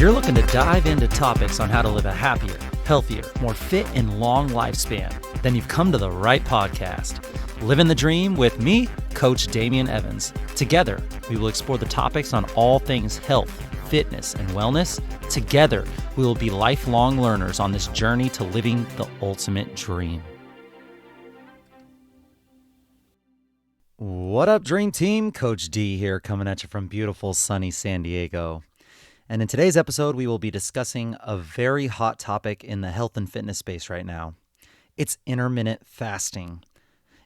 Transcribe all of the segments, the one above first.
you're looking to dive into topics on how to live a happier, healthier, more fit, and long lifespan, then you've come to the right podcast. Livin the Dream with me, Coach Damian Evans. Together, we will explore the topics on all things health, fitness, and wellness. Together, we will be lifelong learners on this journey to living the ultimate dream. What up, Dream Team? Coach D here, coming at you from beautiful, sunny San Diego. And in today's episode, we will be discussing a very hot topic in the health and fitness space right now. It's intermittent fasting.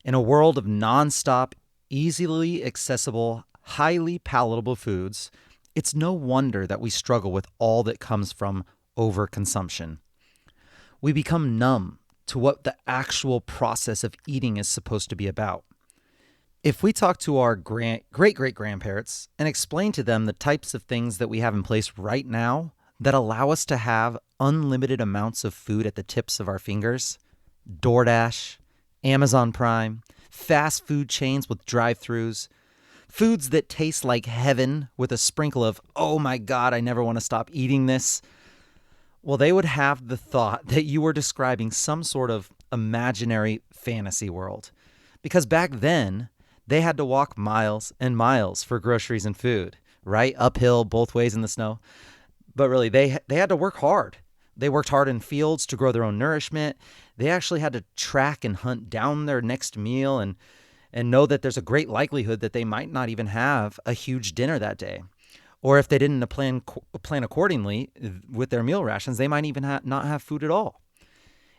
In a world of nonstop, easily accessible, highly palatable foods, it's no wonder that we struggle with all that comes from overconsumption. We become numb to what the actual process of eating is supposed to be about. If we talk to our great-great-grandparents and explain to them the types of things that we have in place right now that allow us to have unlimited amounts of food at the tips of our fingers, DoorDash, Amazon Prime, fast food chains with drive-thrus, foods that taste like heaven with a sprinkle of, oh my God, I never want to stop eating this, well, they would have the thought that you were describing some sort of imaginary fantasy world. Because back then, they had to walk miles and miles for groceries and food, right? Uphill, both ways in the snow. But really, they had to work hard. They worked hard in fields to grow their own nourishment. They actually had to track and hunt down their next meal and know that there's a great likelihood that they might not even have a huge dinner that day. Or if they didn't plan accordingly with their meal rations, they might even not have food at all.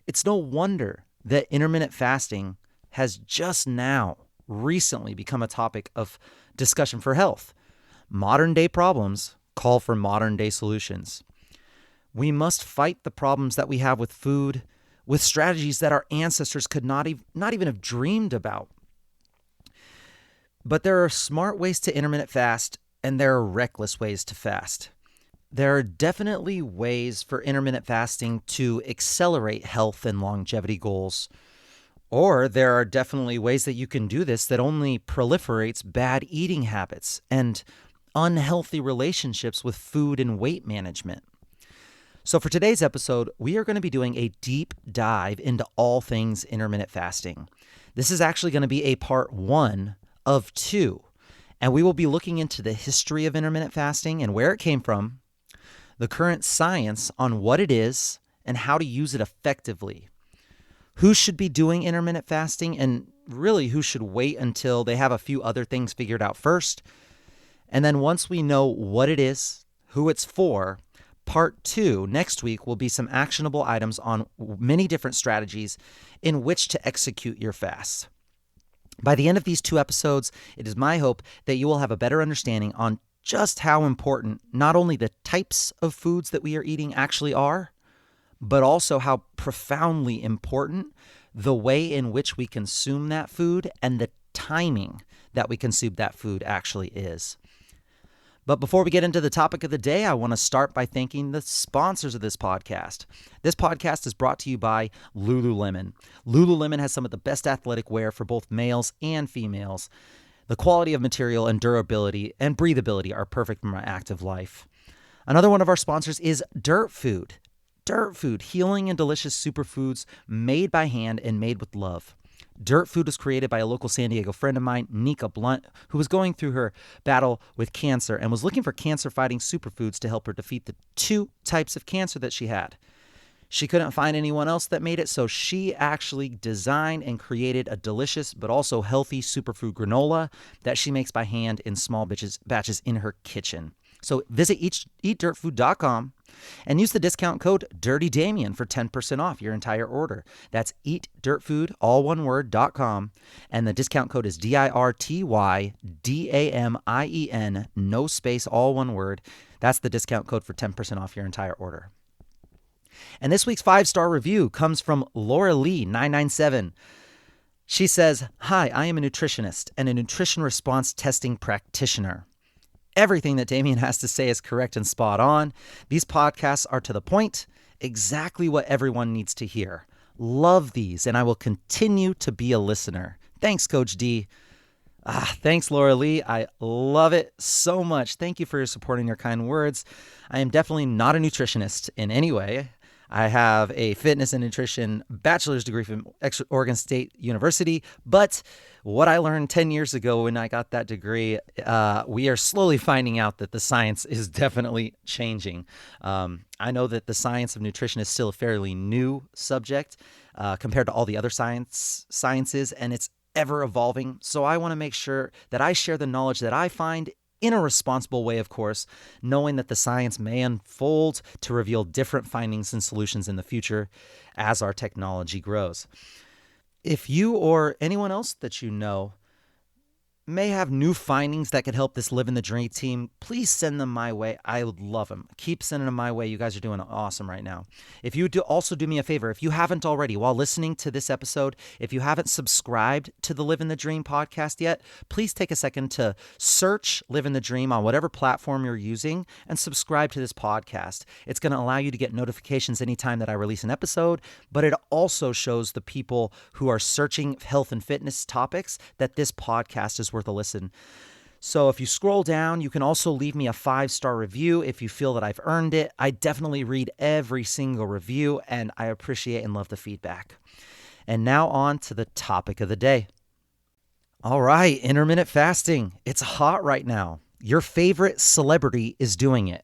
It's no wonder that intermittent fasting has just now recently become a topic of discussion for health. Modern day problems call for modern day solutions. We must fight the problems that we have with food with strategies that our ancestors could not even have dreamed about. But there are smart ways to intermittent fast, and there are reckless ways to fast. There are definitely ways for intermittent fasting to accelerate health and longevity goals. Or there are definitely ways that you can do this that only proliferates bad eating habits and unhealthy relationships with food and weight management. So for today's episode, we are going to be doing a deep dive into all things intermittent fasting. This is actually going to be a part 1 of 2, and we will be looking into the history of intermittent fasting and where it came from, the current science on what it is and how to use it effectively, who should be doing intermittent fasting, and really who should wait until they have a few other things figured out first. And then once we know what it is, who it's for, part 2 next week will be some actionable items on many different strategies in which to execute your fast. By the end of these 2 episodes, it is my hope that you will have a better understanding on just how important not only the types of foods that we are eating actually are, but also how profoundly important the way in which we consume that food and the timing that we consume that food actually is. But before we get into the topic of the day, I want to start by thanking the sponsors of this podcast. This podcast is brought to you by Lululemon. Lululemon has some of the best athletic wear for both males and females. The quality of material and durability and breathability are perfect for my active life. Another one of our sponsors is Dirt Food. Dirt Food, healing and delicious superfoods made by hand and made with love. Dirt Food was created by a local San Diego friend of mine, Nika Blunt, who was going through her battle with cancer and was looking for cancer-fighting superfoods to help her defeat the 2 types of cancer that she had. She couldn't find anyone else that made it, so she actually designed and created a delicious but also healthy superfood granola that she makes by hand in small batches in her kitchen. So visit eatdirtfood.com and use the discount code DirtyDamian for 10% off your entire order. That's eatdirtfood, all one word, .com, and the discount code is DIRTYDAMIEN, no space, all one word. That's the discount code for 10% off your entire order. And this week's 5-star review comes from Laura Lee 997. She says, "Hi, I am a nutritionist and a nutrition response testing practitioner. Everything that Damien has to say is correct and spot on. These podcasts are to the point, exactly what everyone needs to hear. Love these, and I will continue to be a listener. Thanks, Coach D." Thanks, Laura Lee. I love it so much. Thank you for your support and your kind words. I am definitely not a nutritionist in any way. I have a fitness and nutrition bachelor's degree from Oregon State University, but what I learned 10 years ago when I got that degree, we are slowly finding out that the science is definitely changing. I know that the science of nutrition is still a fairly new subject compared to all the other sciences, and it's ever evolving. So I want to make sure that I share the knowledge that I find in a responsible way, of course, knowing that the science may unfold to reveal different findings and solutions in the future as our technology grows. If you or anyone else that you know may have new findings that could help this Live in the Dream team, please send them my way. I would love them. Keep sending them my way. You guys are doing awesome right now. If you also do me a favor, if you haven't already, while listening to this episode, if you haven't subscribed to the Live in the Dream podcast yet, please take a second to search Live in the Dream on whatever platform you're using and subscribe to this podcast. It's going to allow you to get notifications anytime that I release an episode, but it also shows the people who are searching health and fitness topics that this podcast is worth a listen. So if you scroll down, you can also leave me a 5-star review if you feel that I've earned it. I definitely read every single review, and I appreciate and love the feedback. And now on to the topic of the day. All right, intermittent fasting. It's hot right now. Your favorite celebrity is doing it.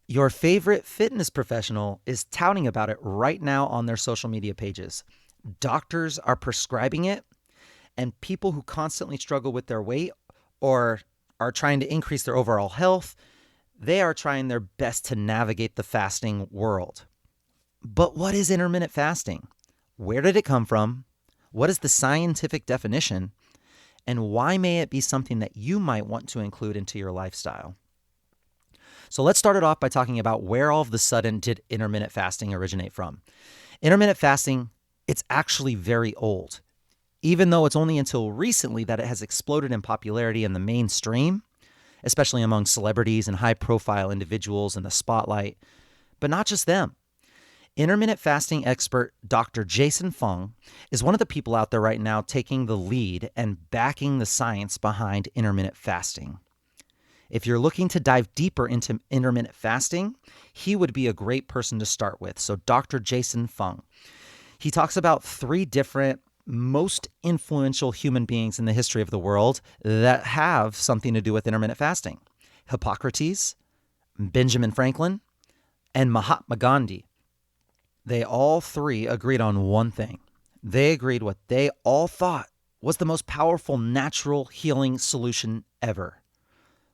Your favorite fitness professional is touting about it right now on their social media pages. Doctors are prescribing it, and people who constantly struggle with their weight or are trying to increase their overall health, they are trying their best to navigate the fasting world. But what is intermittent fasting? Where did it come from? What is the scientific definition? And why may it be something that you might want to include into your lifestyle? So let's start it off by talking about where all of the sudden did intermittent fasting originate from. Intermittent fasting, it's actually very old. Even though it's only until recently that it has exploded in popularity in the mainstream, especially among celebrities and high-profile individuals in the spotlight. But not just them. Intermittent fasting expert Dr. Jason Fung is one of the people out there right now taking the lead and backing the science behind intermittent fasting. If you're looking to dive deeper into intermittent fasting, he would be a great person to start with. So Dr. Jason Fung. He talks about 3 different most influential human beings in the history of the world that have something to do with intermittent fasting. Hippocrates, Benjamin Franklin, and Mahatma Gandhi. They all 3 agreed on one thing. They agreed what they all thought was the most powerful natural healing solution ever.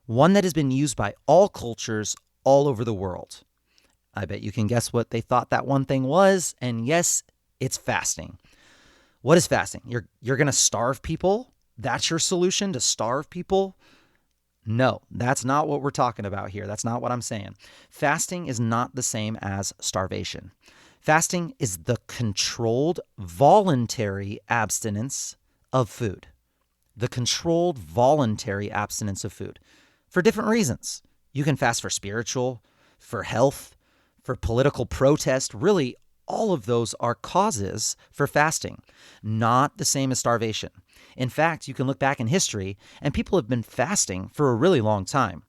One that has been used by all cultures all over the world. I bet you can guess what they thought that one thing was, and yes, it's fasting. What is fasting? You're going to starve people? That's your solution, to starve people? No, that's not what we're talking about here. That's not what I'm saying. Fasting is not the same as starvation. Fasting is the controlled, voluntary abstinence of food. The controlled, voluntary abstinence of food. For different reasons. You can fast for spiritual, for health, for political protest, really all of those are causes for fasting, not the same as starvation. In fact, you can look back in history and people have been fasting for a really long time.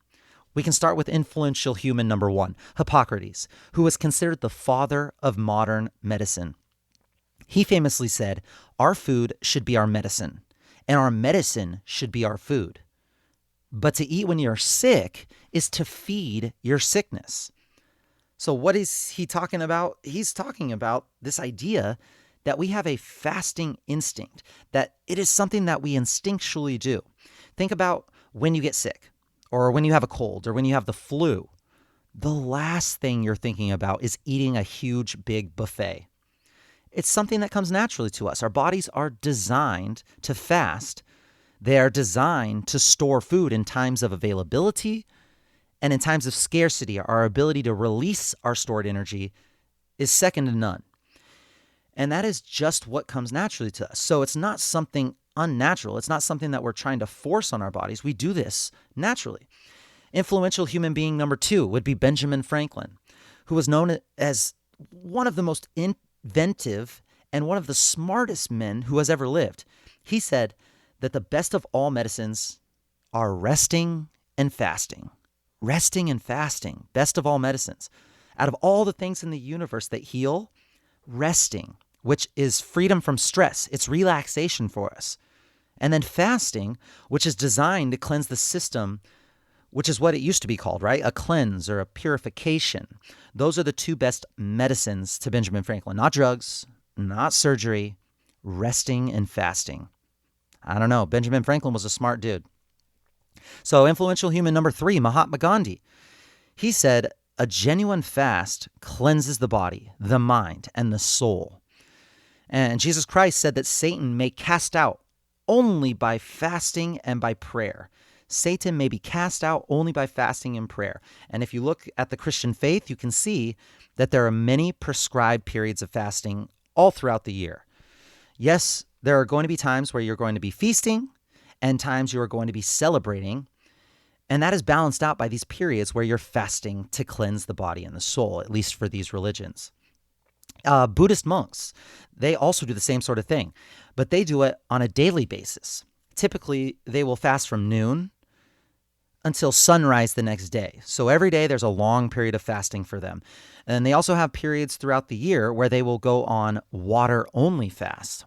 We can start with influential human number 1, Hippocrates, who was considered the father of modern medicine. He famously said, "Our food should be our medicine, and our medicine should be our food." But to eat when you're sick is to feed your sickness. So what is he talking about? He's talking about this idea that we have a fasting instinct, that it is something that we instinctually do. Think about when you get sick, or when you have a cold, or when you have the flu. The last thing you're thinking about is eating a huge, big buffet. It's something that comes naturally to us. Our bodies are designed to fast. They are designed to store food in times of availability. And in times of scarcity, our ability to release our stored energy is second to none. And that is just what comes naturally to us. So it's not something unnatural. It's not something that we're trying to force on our bodies. We do this naturally. Influential human being number 2 would be Benjamin Franklin, who was known as one of the most inventive and one of the smartest men who has ever lived. He said that the best of all medicines are resting and fasting. Resting and fasting, best of all medicines. Out of all the things in the universe that heal, resting, which is freedom from stress, it's relaxation for us. And then fasting, which is designed to cleanse the system, which is what it used to be called, right? A cleanse or a purification. Those are the two best medicines to Benjamin Franklin. Not drugs, not surgery, resting and fasting. I don't know. Benjamin Franklin was a smart dude. So influential human number 3, Mahatma Gandhi. He said, a genuine fast cleanses the body, the mind, and the soul. And Jesus Christ said that Satan may cast out only by fasting and by prayer. Satan may be cast out only by fasting and prayer. And if you look at the Christian faith, you can see that there are many prescribed periods of fasting all throughout the year. Yes, there are going to be times where you're going to be feasting and times you are going to be celebrating. And that is balanced out by these periods where you're fasting to cleanse the body and the soul, at least for these religions. Buddhist monks, they also do the same sort of thing, but they do it on a daily basis. Typically, they will fast from noon until sunrise the next day. So every day there's a long period of fasting for them. And they also have periods throughout the year where they will go on water-only fast.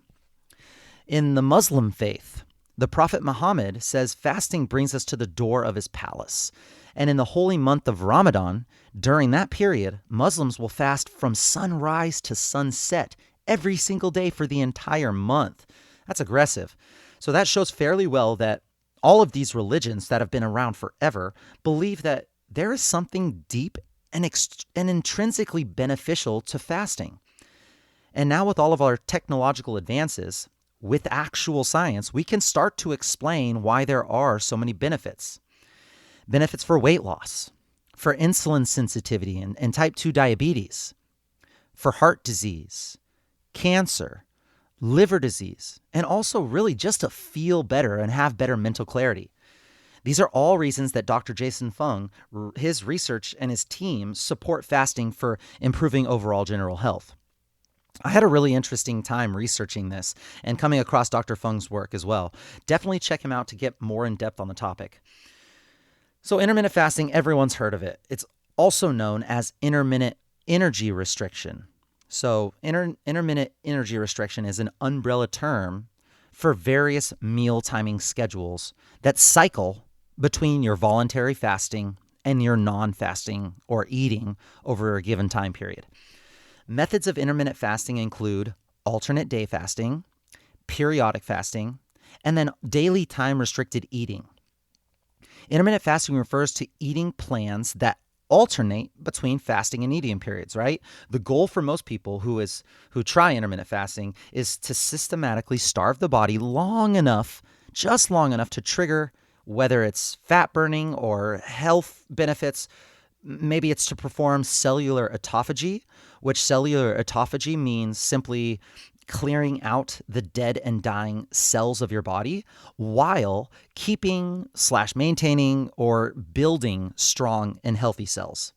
In the Muslim faith, the Prophet Muhammad says fasting brings us to the door of his palace. And in the holy month of Ramadan, during that period, Muslims will fast from sunrise to sunset every single day for the entire month. That's aggressive. So that shows fairly well that all of these religions that have been around forever believe that there is something deep and intrinsically beneficial to fasting. And now with all of our technological advances, with actual science, we can start to explain why there are so many benefits. Benefits for weight loss, for insulin sensitivity and type 2 diabetes, for heart disease, cancer, liver disease, and also really just to feel better and have better mental clarity. These are all reasons that Dr. Jason Fung, his research and his team support fasting for improving overall general health. I had a really interesting time researching this and coming across Dr. Fung's work as well. Definitely check him out to get more in depth on the topic. So intermittent fasting, everyone's heard of it. It's also known as intermittent energy restriction. So intermittent energy restriction is an umbrella term for various meal timing schedules that cycle between your voluntary fasting and your non-fasting or eating over a given time period. Methods of intermittent fasting include alternate day fasting, periodic fasting, and then daily time-restricted eating. Intermittent fasting refers to eating plans that alternate between fasting and eating periods, right? The goal for most people who try intermittent fasting is to systematically starve the body long enough, just long enough to trigger whether it's fat burning or health benefits. Maybe it's to perform cellular autophagy, which cellular autophagy means simply clearing out the dead and dying cells of your body while keeping / maintaining or building strong and healthy cells,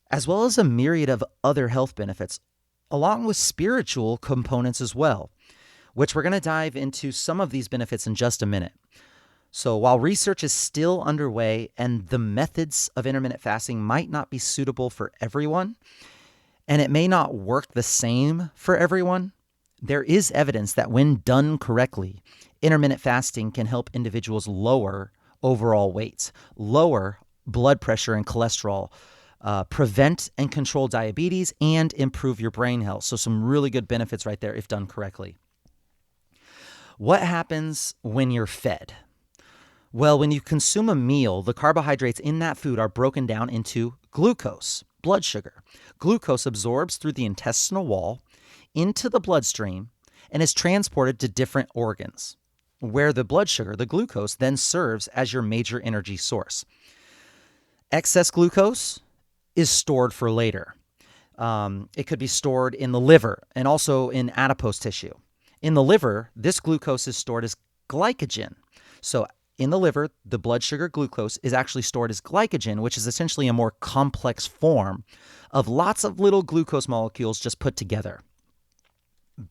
as well as a myriad of other health benefits, along with spiritual components as well, which we're going to dive into some of these benefits in just a minute. So while research is still underway and the methods of intermittent fasting might not be suitable for everyone, and it may not work the same for everyone, there is evidence that when done correctly, intermittent fasting can help individuals lower overall weight, lower blood pressure and cholesterol, prevent and control diabetes, and improve your brain health. So some really good benefits right there if done correctly. What happens when you're fed? Well, when you consume a meal, the carbohydrates in that food are broken down into glucose, blood sugar. Glucose absorbs through the intestinal wall into the bloodstream and is transported to different organs, where the blood sugar, the glucose, then serves as your major energy source. Excess glucose is stored for later. It could be stored in the liver and also in adipose tissue. In the liver, this glucose is stored as glycogen. So in the liver, the blood sugar glucose is actually stored as glycogen, which is essentially a more complex form of lots of little glucose molecules just put together.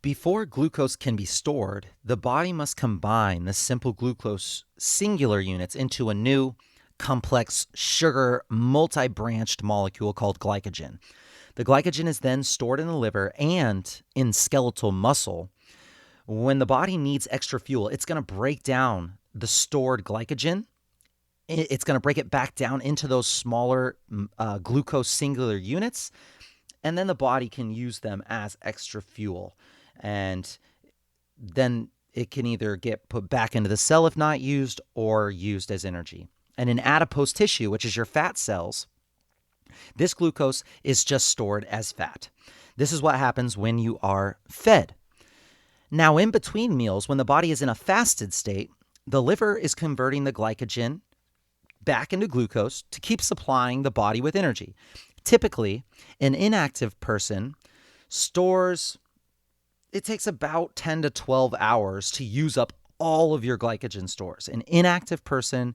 Before glucose can be stored, the body must combine the simple glucose singular units into a new complex sugar multi-branched molecule called glycogen. The glycogen is then stored in the liver and in skeletal muscle. When the body needs extra fuel, it's going to break down the stored glycogen. It's going to break it back down into those smaller glucose singular units, and then the body can use them as extra fuel. And then it can either get put back into the cell if not used, or used as energy. And in adipose tissue, which is your fat cells, this glucose is just stored as fat. This is what happens when you are fed. Now, in between meals, when the body is in a fasted state, the liver is converting the glycogen back into glucose to keep supplying the body with energy. Typically, an inactive person it takes about 10 to 12 hours to use up all of your glycogen stores. An inactive person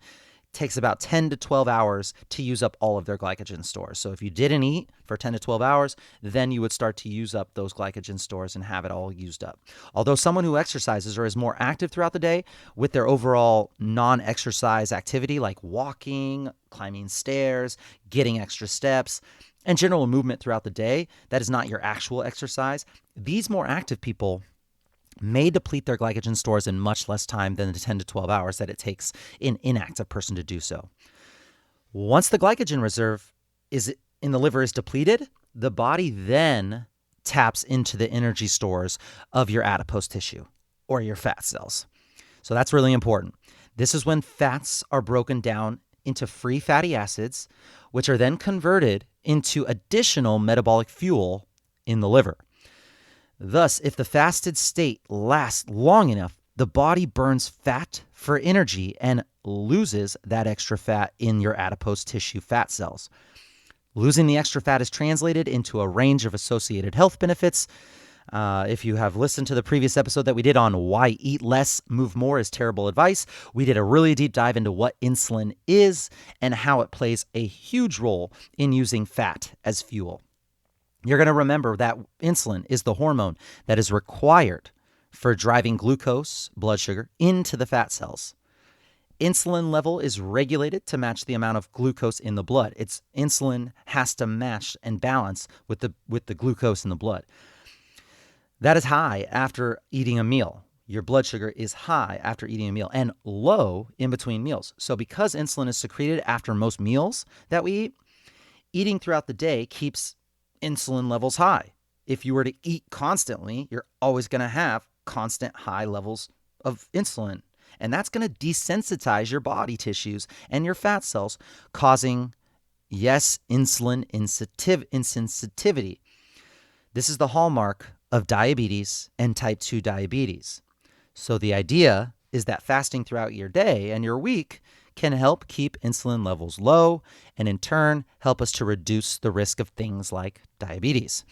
takes about 10 to 12 hours to use up all of their glycogen stores. So if you didn't eat for 10 to 12 hours, then you would start to use up those glycogen stores and have it all used up. Although someone who exercises or is more active throughout the day with their overall non-exercise activity like walking, climbing stairs, getting extra steps, and general movement throughout the day, that is not your actual exercise, these more active people may deplete their glycogen stores in much less time than the 10 to 12 hours that it takes an inactive person to do so. Once the glycogen reserve in the liver is depleted, the body then taps into the energy stores of your adipose tissue or your fat cells. So that's really important. This is when fats are broken down into free fatty acids, which are then converted into additional metabolic fuel in the liver. Thus, if the fasted state lasts long enough, the body burns fat for energy and loses that extra fat in your adipose tissue fat cells. Losing the extra fat is translated into a range of associated health benefits. If you have listened to the previous episode that we did on why eat less, move more is terrible advice, we did a really deep dive into what insulin is and how it plays a huge role in using fat as fuel. You're going to remember that insulin is the hormone that is required for driving glucose, blood sugar, into the fat cells. Insulin level is regulated to match the amount of glucose in the blood. Its insulin has to match and balance with the glucose in the blood. That is high after eating a meal. Your blood sugar is high after eating a meal and low in between meals. So because insulin is secreted after most meals that we eat, eating throughout the day keeps insulin levels high. If you were to eat constantly, you're always going to have constant high levels of insulin. And that's going to desensitize your body tissues and your fat cells, causing, yes, insulin insensitivity. This is the hallmark of diabetes and type 2 diabetes. So the idea is that fasting throughout your day and your week can help keep insulin levels low and in turn help us to reduce the risk of things like diabetes.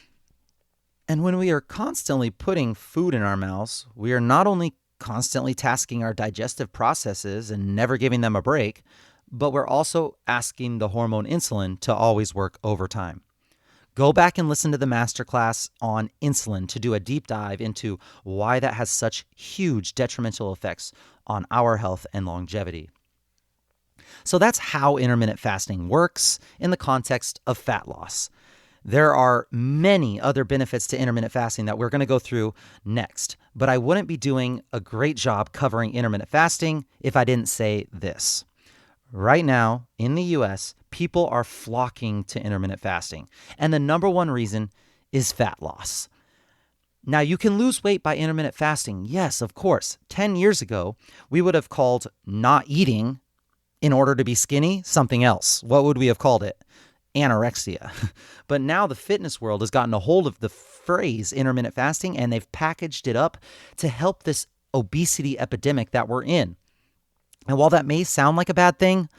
And when we are constantly putting food in our mouths, we are not only constantly tasking our digestive processes and never giving them a break, but we're also asking the hormone insulin to always work overtime. Go back and listen to the masterclass on insulin to do a deep dive into why that has such huge detrimental effects on our health and longevity. So that's how intermittent fasting works in the context of fat loss. There are many other benefits to intermittent fasting that we're going to go through next, but I wouldn't be doing a great job covering intermittent fasting if I didn't say this. Right now, in the US, people are flocking to intermittent fasting, and the number one reason is fat loss. Now, you can lose weight by intermittent fasting. Yes, of course. 10 years ago, we would have called not eating in order to be skinny something else. What would we have called it? Anorexia. But now the fitness world has gotten a hold of the phrase intermittent fasting, and they've packaged it up to help this obesity epidemic that we're in. And while that may sound like a bad thing,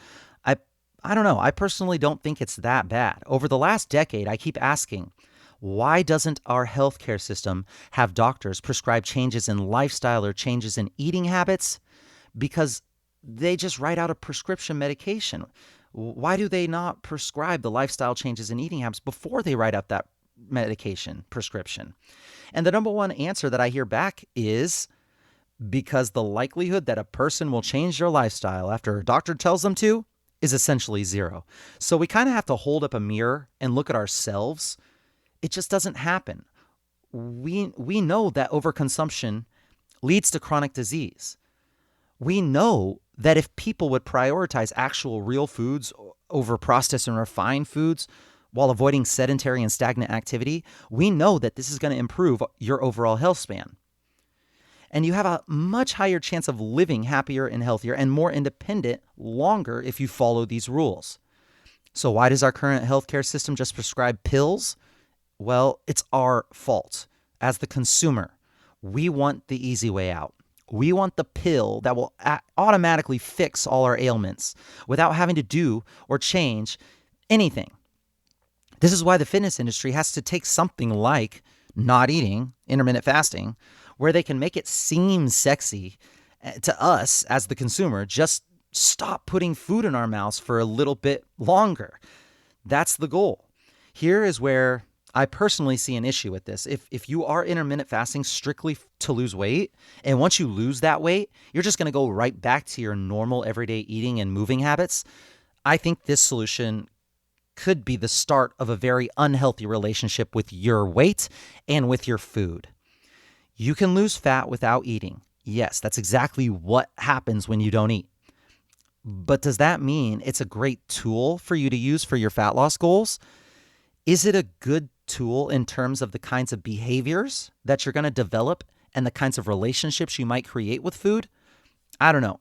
I don't know. I personally don't think it's that bad. Over the last decade, I keep asking, why doesn't our healthcare system have doctors prescribe changes in lifestyle or changes in eating habits? Because they just write out a prescription medication. Why do they not prescribe the lifestyle changes in eating habits before they write out that medication prescription? And the number one answer that I hear back is because the likelihood that a person will change their lifestyle after a doctor tells them to is essentially zero. So we kind of have to hold up a mirror and look at ourselves. It just doesn't happen. We know that overconsumption leads to chronic disease. We know that if people would prioritize actual real foods over processed and refined foods while avoiding sedentary and stagnant activity, we know that this is going to improve your overall health span. And you have a much higher chance of living happier and healthier and more independent longer if you follow these rules. So why does our current healthcare system just prescribe pills? Well, it's our fault. As the consumer, we want the easy way out. We want the pill that will automatically fix all our ailments without having to do or change anything. This is why the fitness industry has to take something like not eating, intermittent fasting, where they can make it seem sexy to us as the consumer. Just stop putting food in our mouths for a little bit longer. That's the goal. Here is where I personally see an issue with this. If you are intermittent fasting strictly to lose weight, and once you lose that weight, you're just going to go right back to your normal everyday eating and moving habits, I think this solution could be the start of a very unhealthy relationship with your weight and with your food. You can lose fat without eating. Yes, that's exactly what happens when you don't eat. But does that mean it's a great tool for you to use for your fat loss goals? Is it a good tool in terms of the kinds of behaviors that you're going to develop and the kinds of relationships you might create with food? I don't know.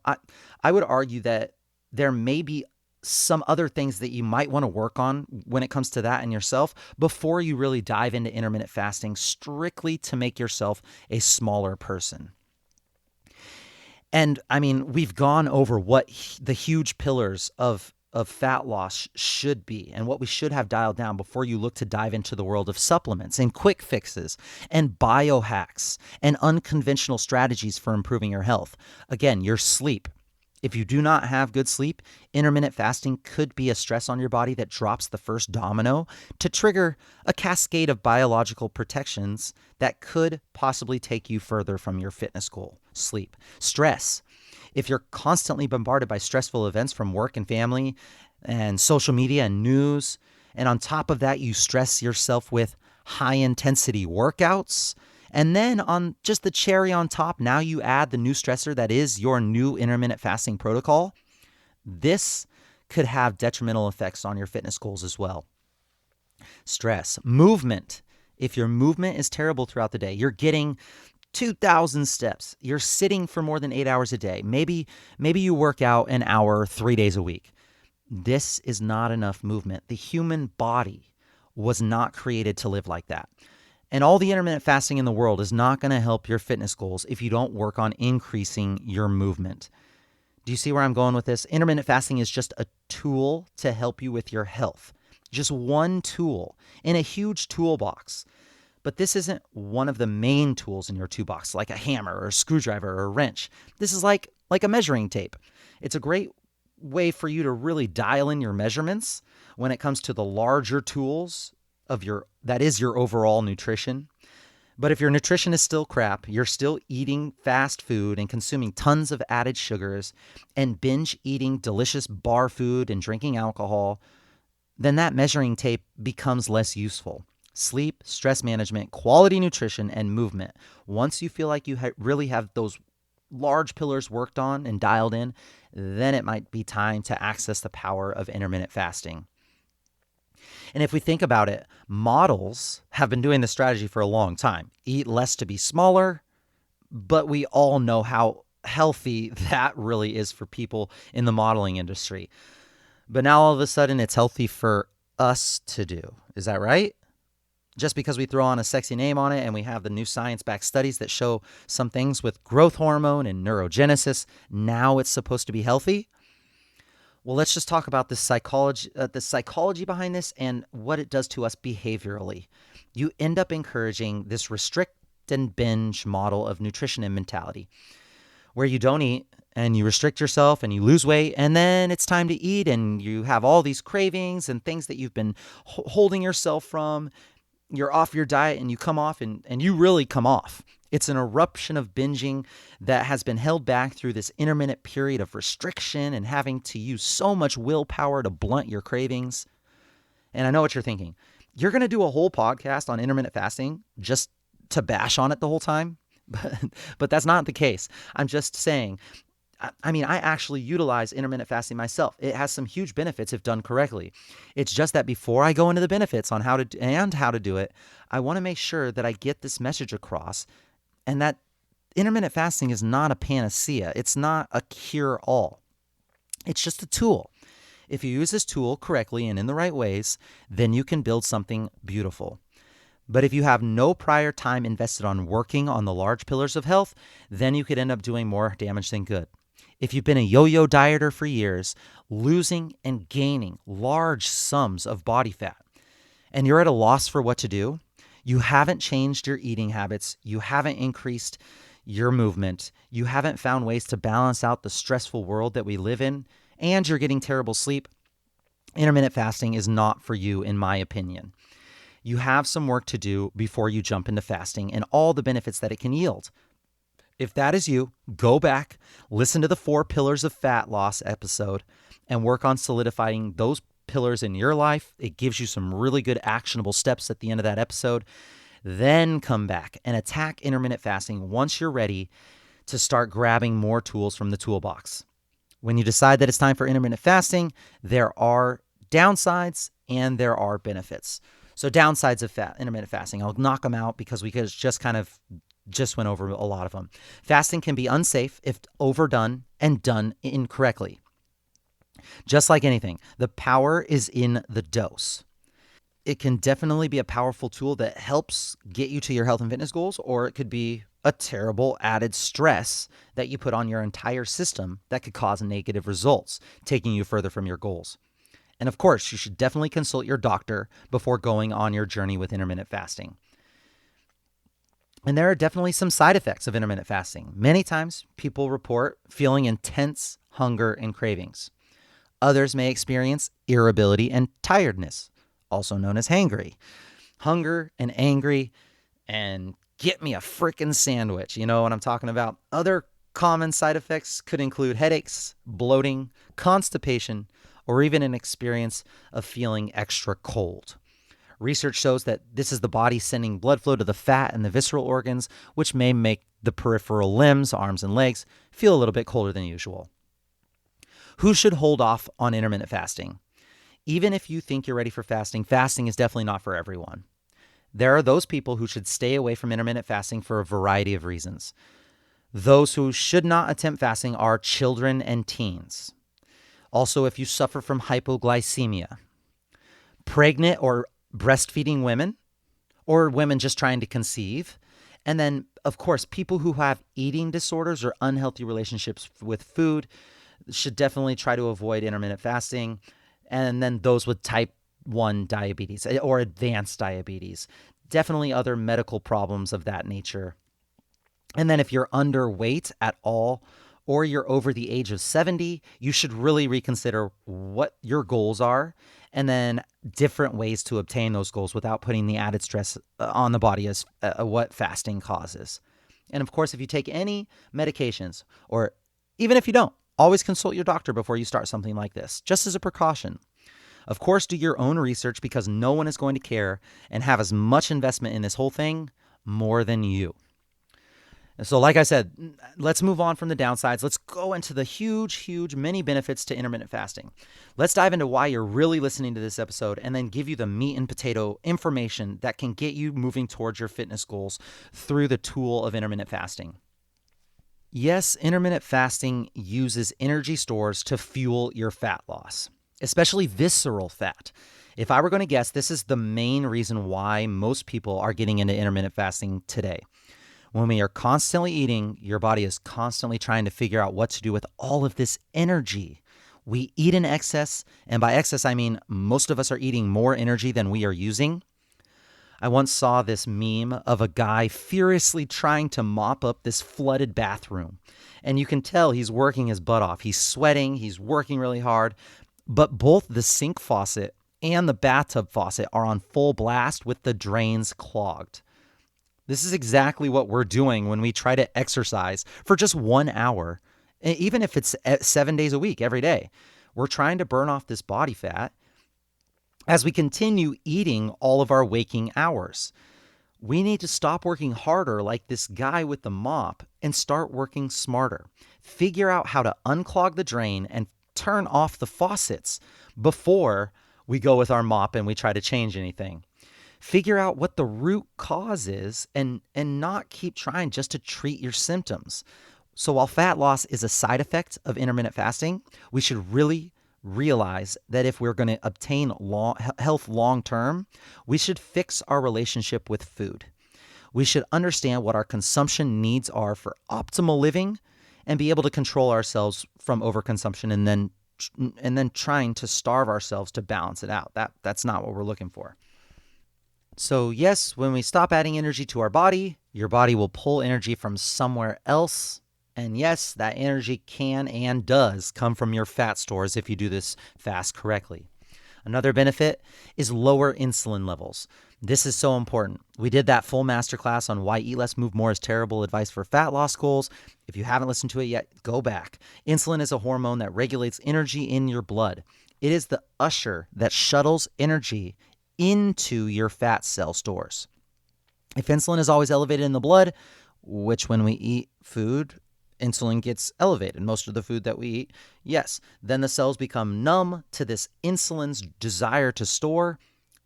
I would argue that there may be some other things that you might want to work on when it comes to that in yourself before you really dive into intermittent fasting strictly to make yourself a smaller person. And I mean, we've gone over what the huge pillars of fat loss should be and what we should have dialed down before you look to dive into the world of supplements and quick fixes and biohacks and unconventional strategies for improving your health. Again, your sleep. If you do not have good sleep, intermittent fasting could be a stress on your body that drops the first domino to trigger a cascade of biological protections that could possibly take you further from your fitness goal. Sleep. Stress. If you're constantly bombarded by stressful events from work and family and social media and news, and on top of that, you stress yourself with high-intensity workouts, and then on just the cherry on top, now you add the new stressor that is your new intermittent fasting protocol. This could have detrimental effects on your fitness goals as well. Stress. Movement. If your movement is terrible throughout the day, you're getting 2,000 steps. You're sitting for more than 8 hours a day. Maybe you work out an hour 3 days a week. This is not enough movement. The human body was not created to live like that. And all the intermittent fasting in the world is not going to help your fitness goals if you don't work on increasing your movement. Do you see where I'm going with this? Intermittent fasting is just a tool to help you with your health. Just one tool in a huge toolbox. But this isn't one of the main tools in your toolbox, like a hammer or a screwdriver or a wrench. This is like a measuring tape. It's a great way for you to really dial in your measurements when it comes to the larger tools of that is your overall nutrition. But if your nutrition is still crap, you're still eating fast food and consuming tons of added sugars and binge eating delicious bar food and drinking alcohol, then that measuring tape becomes less useful. Sleep, stress management, quality nutrition, and movement. Once you feel like you really have those large pillars worked on and dialed in, then it might be time to access the power of intermittent fasting. And if we think about it, models have been doing this strategy for a long time. Eat less to be smaller, but we all know how healthy that really is for people in the modeling industry. But now all of a sudden it's healthy for us to do. Is that right? Just because we throw on a sexy name on it and we have the new science-backed studies that show some things with growth hormone and neurogenesis, now it's supposed to be healthy? Well, let's just talk about the psychology behind this and what it does to us behaviorally. You end up encouraging this restrict and binge model of nutrition and mentality, where you don't eat and you restrict yourself and you lose weight, and then it's time to eat and you have all these cravings and things that you've been holding yourself from. you're off your diet and you come off and you really come off. It's an eruption of binging that has been held back through this intermittent period of restriction and having to use so much willpower to blunt your cravings. And I know what you're thinking. You're going to do a whole podcast on intermittent fasting just to bash on it the whole time? But that's not the case. I'm just saying, I actually utilize intermittent fasting myself. It has some huge benefits if done correctly. It's just that before I go into the benefits on how to do it, I want to make sure that I get this message across, and that intermittent fasting is not a panacea. It's not a cure-all. It's just a tool. If you use this tool correctly and in the right ways, then you can build something beautiful. But if you have no prior time invested on working on the large pillars of health, then you could end up doing more damage than good. If you've been a yo-yo dieter for years, losing and gaining large sums of body fat, and you're at a loss for what to do, you haven't changed your eating habits, you haven't increased your movement, you haven't found ways to balance out the stressful world that we live in, and you're getting terrible sleep, intermittent fasting is not for you, in my opinion. You have some work to do before you jump into fasting and all the benefits that it can yield. If that is you, go back, listen to the 4 pillars of fat loss episode, and work on solidifying those pillars in your life. It gives you some really good actionable steps at the end of that episode. Then come back and attack intermittent fasting once you're ready to start grabbing more tools from the toolbox. When you decide that it's time for intermittent fasting, there are downsides and there are benefits. So downsides of intermittent fasting, I'll knock them out because we just went over a lot of them. Fasting can be unsafe if overdone and done incorrectly. Just like anything, the power is in the dose. It can definitely be a powerful tool that helps get you to your health and fitness goals, or it could be a terrible added stress that you put on your entire system that could cause negative results, taking you further from your goals. And of course, you should definitely consult your doctor before going on your journey with intermittent fasting. And there are definitely some side effects of intermittent fasting. Many times, people report feeling intense hunger and cravings. Others may experience irritability and tiredness, also known as hangry. Hunger and angry and get me a frickin' sandwich. You know what I'm talking about? Other common side effects could include headaches, bloating, constipation, or even an experience of feeling extra cold. Research shows that this is the body sending blood flow to the fat and the visceral organs, which may make the peripheral limbs, arms and legs, feel a little bit colder than usual. Who should hold off on intermittent fasting? Even if you think you're ready for fasting, fasting is definitely not for everyone. There are those people who should stay away from intermittent fasting for a variety of reasons. Those who should not attempt fasting are children and teens. Also, if you suffer from hypoglycemia, pregnant or breastfeeding women, or women just trying to conceive, and then, of course, people who have eating disorders or unhealthy relationships with food should definitely try to avoid intermittent fasting, and then those with type 1 diabetes or advanced diabetes, definitely other medical problems of that nature. And then if you're underweight at all, or you're over the age of 70, you should really reconsider what your goals are and then different ways to obtain those goals without putting the added stress on the body as what fasting causes. And of course, if you take any medications, or even if you don't, always consult your doctor before you start something like this, just as a precaution. Of course, do your own research because no one is going to care and have as much investment in this whole thing more than you. So like I said, let's move on from the downsides. Let's go into the huge, many benefits to intermittent fasting. Let's dive into why you're really listening to this episode and then give you the meat and potato information that can get you moving towards your fitness goals through the tool of intermittent fasting. Yes, intermittent fasting uses energy stores to fuel your fat loss, especially visceral fat. If I were going to guess, this is the main reason why most people are getting into intermittent fasting today. When we are constantly eating, your body is constantly trying to figure out what to do with all of this energy. We eat in excess, and by excess, I mean most of us are eating more energy than we are using. I once saw this meme of a guy furiously trying to mop up this flooded bathroom, and you can tell he's working his butt off. He's sweating, he's working really hard, but both the sink faucet and the bathtub faucet are on full blast with the drains clogged. This is exactly what we're doing when we try to exercise for just 1 hour, even if it's 7 days a week, every day. We're trying to burn off this body fat as we continue eating all of our waking hours. We need to stop working harder like this guy with the mop and start working smarter. Figure out how to unclog the drain and turn off the faucets before we go with our mop and we try to change anything. Figure out what the root cause is and not keep trying just to treat your symptoms. So while fat loss is a side effect of intermittent fasting, we should really realize that if we're going to obtain health long term, we should fix our relationship with food. We should understand what our consumption needs are for optimal living and be able to control ourselves from overconsumption and then trying to starve ourselves to balance it out. That's not what we're looking for. So yes, when we stop adding energy to our body, your body will pull energy from somewhere else. And yes, that energy can and does come from your fat stores if you do this fast correctly. Another benefit is lower insulin levels. This is so important. We did that full masterclass on why eat less, move more is terrible advice for fat loss goals. If you haven't listened to it yet, go back. Insulin is a hormone that regulates energy in your blood. It is the usher that shuttles energy into your fat cell stores. If insulin is always elevated in the blood, which when we eat food, insulin gets elevated, most of the food that we eat, yes, then the cells become numb to this insulin's desire to store,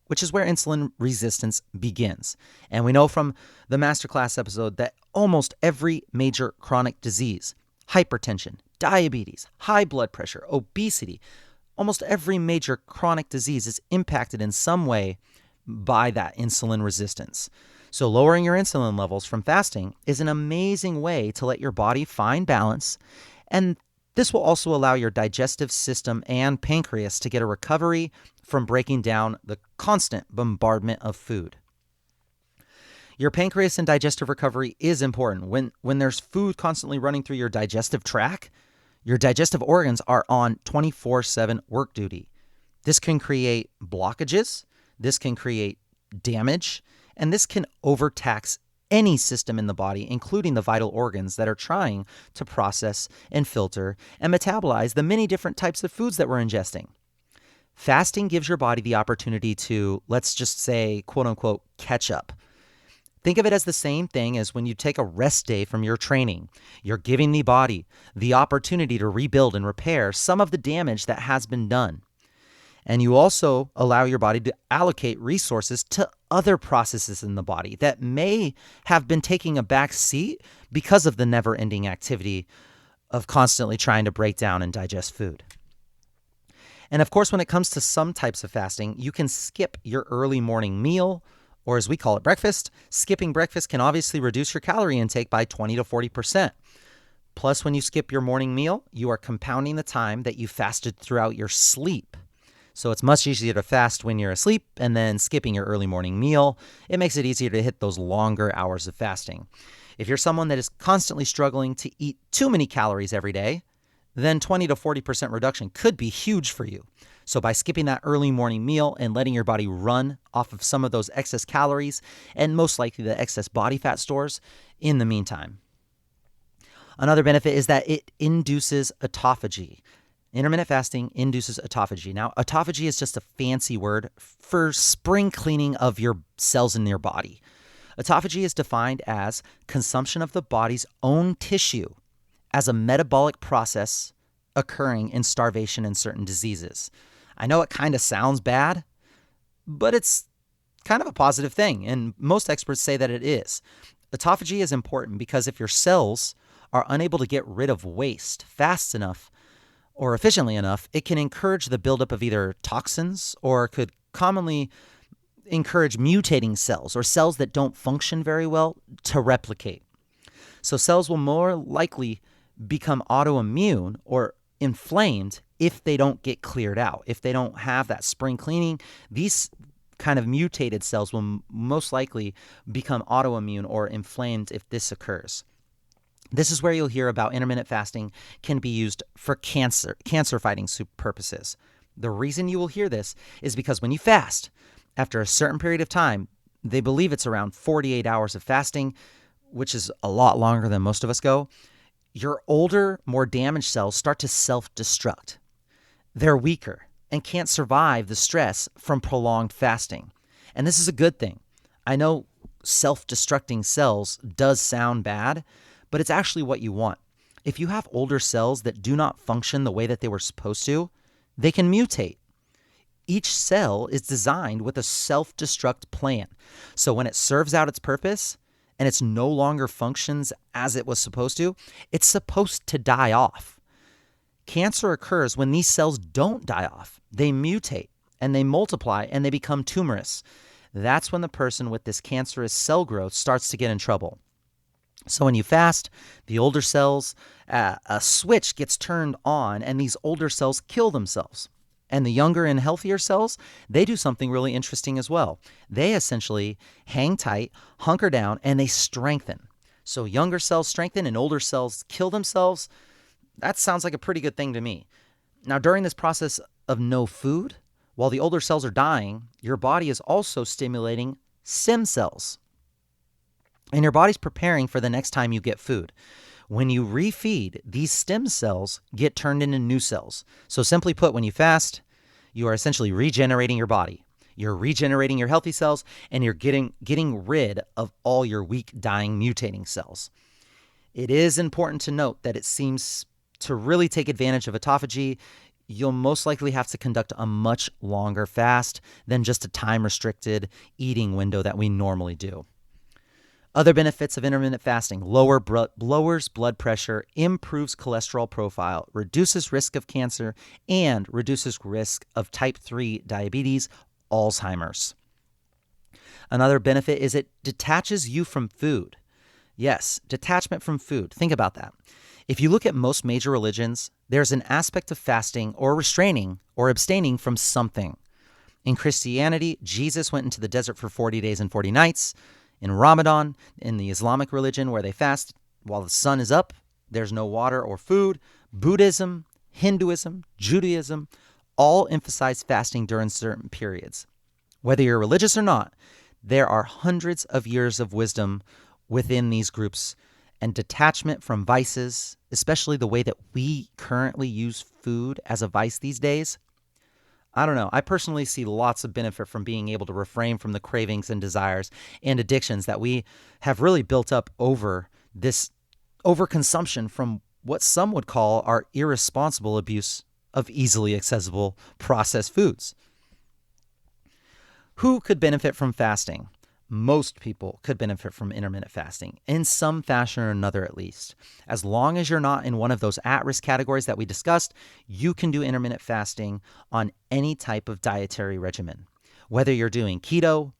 which is where insulin resistance begins. And we know from the masterclass episode that almost every major chronic disease, hypertension, diabetes, high blood pressure, obesity, almost every major chronic disease is impacted in some way by that insulin resistance. So lowering your insulin levels from fasting is an amazing way to let your body find balance, and this will also allow your digestive system and pancreas to get a recovery from breaking down the constant bombardment of food. Your pancreas and digestive recovery is important. When there's food constantly running through your digestive tract, your digestive organs are on 24/7 work duty. This can create blockages, this can create damage, and this can overtax any system in the body, including the vital organs that are trying to process and filter and metabolize the many different types of foods that we're ingesting. Fasting gives your body the opportunity to, let's just say, quote unquote, catch up. Think of it as the same thing as when you take a rest day from your training. You're giving the body the opportunity to rebuild and repair some of the damage that has been done. And you also allow your body to allocate resources to other processes in the body that may have been taking a back seat because of the never-ending activity of constantly trying to break down and digest food. And of course, when it comes to some types of fasting, you can skip your early morning meal, or as we call it, breakfast. Skipping breakfast can obviously reduce your calorie intake by 20 to 40%. Plus, when you skip your morning meal, you are compounding the time that you fasted throughout your sleep. So it's much easier to fast when you're asleep, and then skipping your early morning meal, it makes it easier to hit those longer hours of fasting. If you're someone that is constantly struggling to eat too many calories every day, then 20 to 40% reduction could be huge for you. So by skipping that early morning meal and letting your body run off of some of those excess calories and most likely the excess body fat stores in the meantime. Another benefit is that it induces autophagy. Intermittent fasting induces autophagy. Now, autophagy is just a fancy word for spring cleaning of your cells in your body. Autophagy is defined as consumption of the body's own tissue as a metabolic process occurring in starvation and certain diseases. I know it kind of sounds bad, but it's kind of a positive thing, and most experts say that it is. Autophagy is important because if your cells are unable to get rid of waste fast enough or efficiently enough, it can encourage the buildup of either toxins or could commonly encourage mutating cells or cells that don't function very well to replicate. So cells will more likely become autoimmune or inflamed if they don't get cleared out. If they don't have that spring cleaning, these kind of mutated cells will most likely become autoimmune or inflamed if this occurs. This is where you'll hear about intermittent fasting can be used for cancer fighting purposes. The reason you will hear this is because when you fast, after a certain period of time, they believe it's around 48 hours of fasting, which is a lot longer than most of us go, your older, more damaged cells start to self-destruct. They're weaker and can't survive the stress from prolonged fasting. And this is a good thing. I know self-destructing cells does sound bad, but it's actually what you want. If you have older cells that do not function the way that they were supposed to, they can mutate. Each cell is designed with a self-destruct plan. So when it serves out its purpose and it's no longer functions as it was supposed to, it's supposed to die off. Cancer occurs when these cells don't die off. They mutate and they multiply and they become tumorous. That's when the person with this cancerous cell growth starts to get in trouble. So when you fast, the older cells, a switch gets turned on and these older cells kill themselves. And the younger and healthier cells, they do something really interesting as well. They essentially hang tight, hunker down, and they strengthen. So younger cells strengthen and older cells kill themselves. That sounds like a pretty good thing to me. Now, during this process of no food, while the older cells are dying, your body is also stimulating stem cells. And your body's preparing for the next time you get food. When you refeed, these stem cells get turned into new cells. So simply put, when you fast, you are essentially regenerating your body. You're regenerating your healthy cells, and you're getting rid of all your weak, dying, mutating cells. It is important to note that it seems to really take advantage of autophagy, you'll most likely have to conduct a much longer fast than just a time-restricted eating window that we normally do. Other benefits of intermittent fasting: lowers blood pressure, improves cholesterol profile, reduces risk of cancer, and reduces risk of type 3 diabetes, Alzheimer's. Another benefit is it detaches you from food. Yes, detachment from food. Think about that. If you look at most major religions, there's an aspect of fasting or restraining or abstaining from something. In Christianity, Jesus went into the desert for 40 days and 40 nights. In Ramadan, in the Islamic religion where they fast while the sun is up, there's no water or food. Buddhism, Hinduism, Judaism all emphasize fasting during certain periods. Whether you're religious or not, there are hundreds of years of wisdom within these groups, and detachment from vices, especially the way that we currently use food as a vice these days. I don't know. I personally see lots of benefit from being able to refrain from the cravings and desires and addictions that we have really built up over this overconsumption from what some would call our irresponsible abuse of easily accessible processed foods. Who could benefit from fasting? Most people could benefit from intermittent fasting, in some fashion or another at least. As long as you're not in one of those at-risk categories that we discussed, you can do intermittent fasting on any type of dietary regimen. Whether you're doing keto,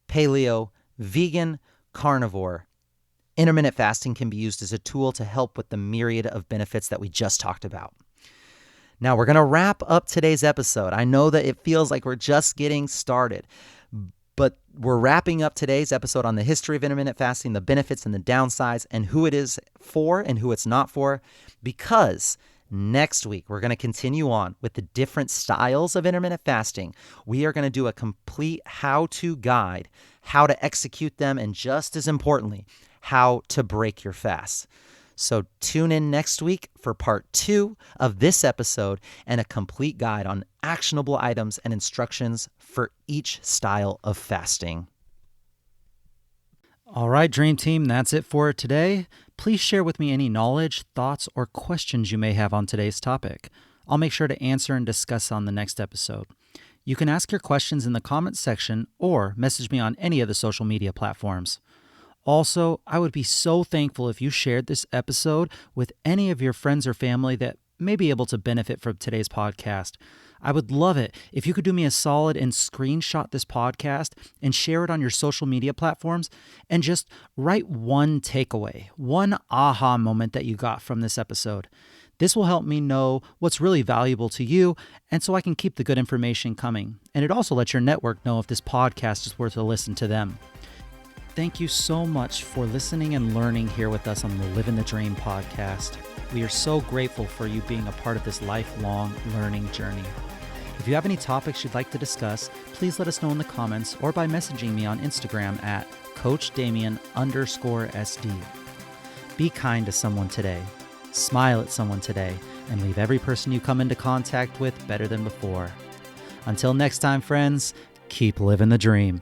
paleo, vegan, carnivore, intermittent fasting can be used as a tool to help with the myriad of benefits that we just talked about. Now, we're going to wrap up today's episode. I know that it feels like we're just getting started, but we're wrapping up today's episode on the history of intermittent fasting, the benefits and the downsides, and who it is for and who it's not for, because next week we're going to continue on with the different styles of intermittent fasting. We are going to do a complete how-to guide, how to execute them, and just as importantly, how to break your fast. So tune in next week for part 2 of this episode and a complete guide on actionable items and instructions for each style of fasting. All right, Dream Team, that's it for today. Please share with me any knowledge, thoughts, or questions you may have on today's topic. I'll make sure to answer and discuss on the next episode. You can ask your questions in the comments section or message me on any of the social media platforms. Also, I would be so thankful if you shared this episode with any of your friends or family that may be able to benefit from today's podcast. I would love it if you could do me a solid and screenshot this podcast and share it on your social media platforms and just write one takeaway, one aha moment that you got from this episode. This will help me know what's really valuable to you, and so I can keep the good information coming. And it also lets your network know if this podcast is worth a listen to them. Thank you so much for listening and learning here with us on the Livin the Dream podcast. We are so grateful for you being a part of this lifelong learning journey. If you have any topics you'd like to discuss, please let us know in the comments or by messaging me on Instagram at CoachDamian_SD. Be kind to someone today, smile at someone today, and leave every person you come into contact with better than before. Until next time, friends, keep living the dream.